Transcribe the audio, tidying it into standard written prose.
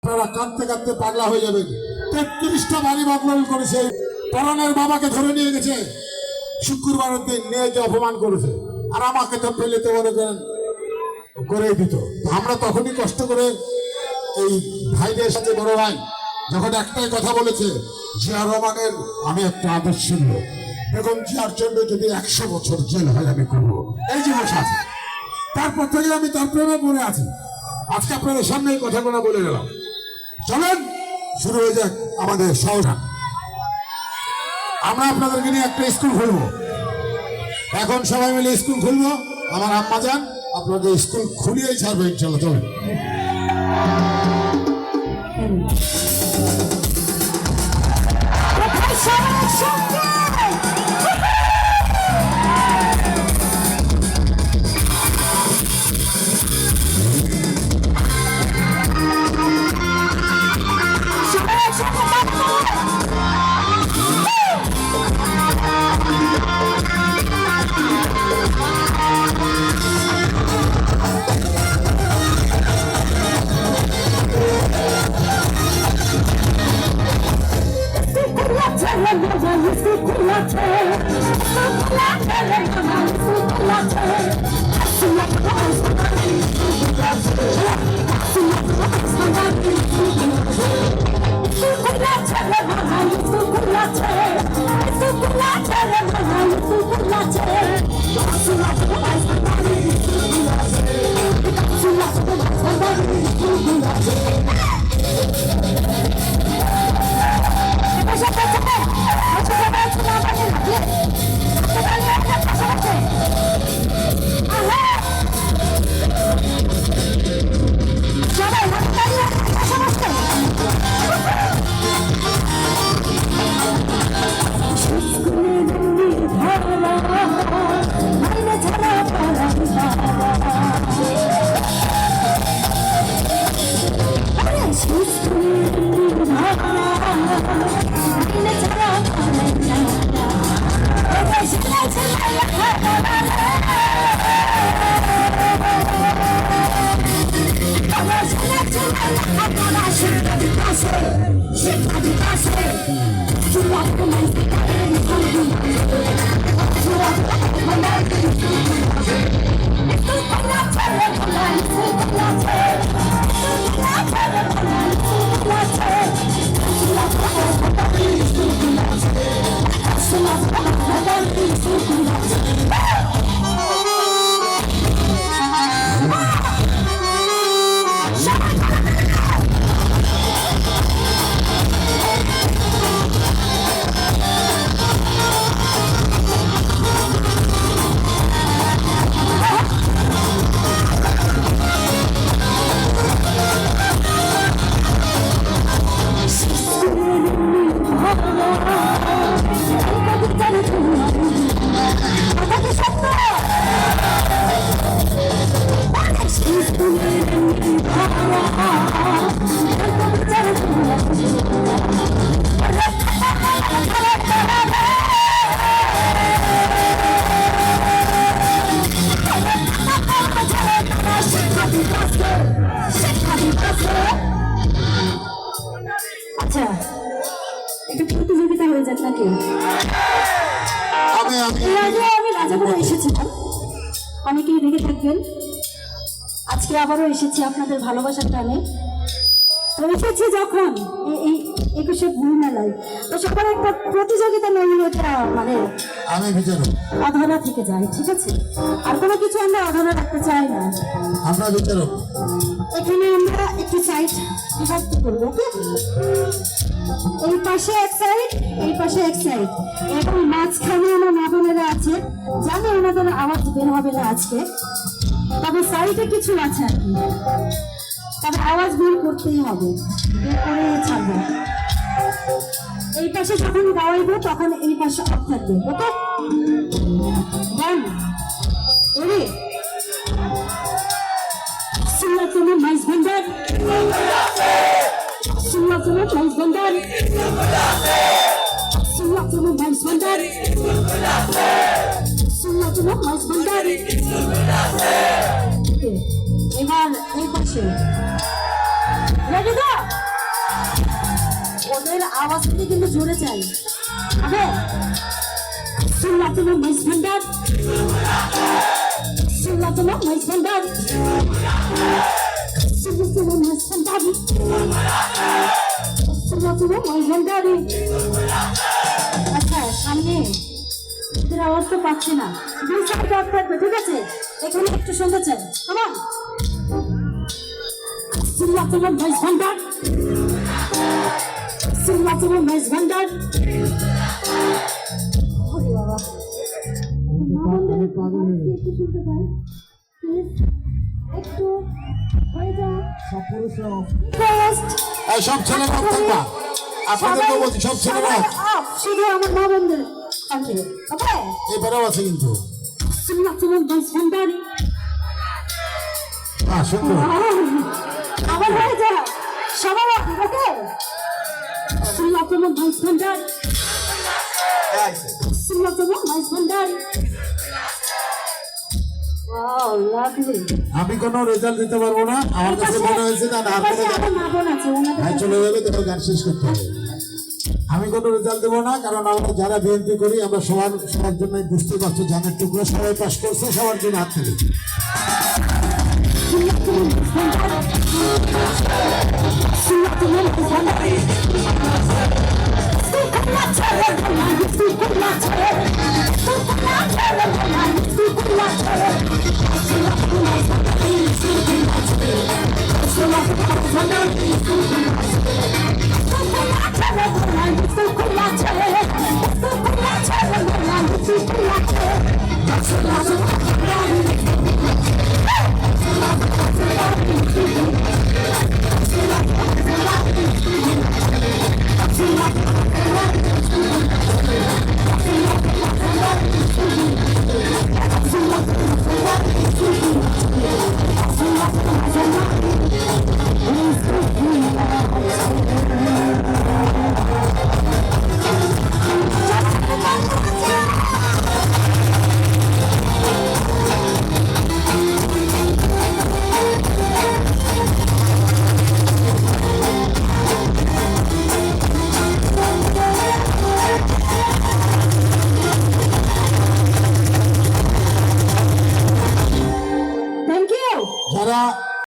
আপনারা কাঁদতে কাঁদতে পাগলা হয়ে যাবেন। 33টা বাড়ি বদল করেছে, পরাণের বাবাকে ধরে নিয়ে গেছে, শুক্রবারের দিন নিয়ে যে অপমান করেছে, আর আমাকে তো পেলেতে মনে করেন করেই দিত। আমরা তখনই কষ্ট করে এই ভাইদের সাথে, বড় ভাই যখন একটাই কথা বলেছে, জিয়া রহমানের আমি একটা আদর্শের লোক, বেগম জিয়ার জন্য যদি 100 বছর জেল হয় আমি করবো, এই যে বসে আছে, তারপর থেকে আমি তার প্রেমে পড়ে আছি। আজকে আপনাদের সামনে এই কথাগুলো বলে গেলাম। চলেন শুরু হয়ে যাক আমাদের সহজা। আমরা আপনাদেরকে নিয়ে একটা স্কুল খুলবো, এখন সবাই মিলে স্কুল খুলবো। আমার আম্মা যান আপনাদের স্কুল খুলিয়েই ছাড়বে ইনশাল্লাহ। চলেন। আচ্ছা, একটু প্রতিযোগিতা হয়ে যাক নাকি? এর আগে আমি রাজাপুরে এসেছিলাম, অনেকেই দেখে থাকবেন। আজকে আবারও এসেছি আপনাদের ভালোবাসার টানে। তো এসেছি যখন এই 21শে ভুল মেলায়, তো সবার একটা প্রতিযোগিতা নেই, এটা মানে আমি বিচারক, অধরা থেকে যায়, ঠিক আছে? আর কোনো কিছু আমরা অধরা রাখতে চাই না। আমরা বিচারক। এখানে আমরা একটি সাইড বিভক্ত করবো, ওকে? এই পাশে এক সাইড, এই পাশে এক সাইড, এবং মাঝখানে আমার মা বোনেরা আছে। জানি ওনাদের আওয়াজ বের হবে না আজকে, তবে সাইডে কিছু আছে আর কি, তবে আওয়াজ বের করতেই হবে, বের করে ছাড়বো। এই পাশে যখন গাওয়াইবো তখন এই পাশে অফ থাকবে, ওকে? রেডি? সুন্নাতুল মাইজ ভান্ডার, সুন্নাতুল মাইজ ভান্ডার, সুন্নাতুল মাইজ ভান্ডার, সুন্নাতুল মাইজ ভান্ডার। এবার এই পাশে রেডি? ওদের আওয়াজ থেকে কিন্তু জোরে চাই হবে সুন্নাতুল মাইজ ভান্ডার সুন্নাতুল মাইজ ভান্ডার সুন্নাতুল মাইজ ভান্ডার সুন্নাতুল মাইজ ভান্ডার আচ্ছা সামনে এদের আওয়াজ তো পাচ্ছি না দুই সাইডে থাকবে ঠিক আছে এখানে একটু শুনতে চাই কেমন সুন্নাতুল মাইজ ভান্ডার সুন্নাতুল মাইজ ভান্ডার ওরে বাবা একটু শুনতে পাই প্লিজ একটু হয়ে যা এই সব ছেলেরা থাকবা আপনাদেরকে বলছি সব ছেলেরা শুধু আমার মা বোনদের কাছে ওকে এবারেও আছে কিন্তু সুন্নাতুল মাইজ ভান্ডার হ্যাঁ সুন্দর আবার হয়ে যা সবাই ওকে সুন্নাতুল মাইজ ভান্ডার সুন্নাতুল মাইজ ভান্ডার ওয়াও লাভলি আমি কোনো রেজাল্ট দিতে পারবো না আমার কাছে মনে হয়েছে না না করে আমার মা বোন আছে ওনাদের ভাই চলে যাবে তোমার গান শেষ করতে হবে আমি কোনো রেজাল্ট দেবো না কারণ আমরা যারা বিএনপি করি আমরা সবার জন্য বুঝতে পারছো জানের টুকরো সবাই পাস করছে সবার জন্য হাত থেকে Sulla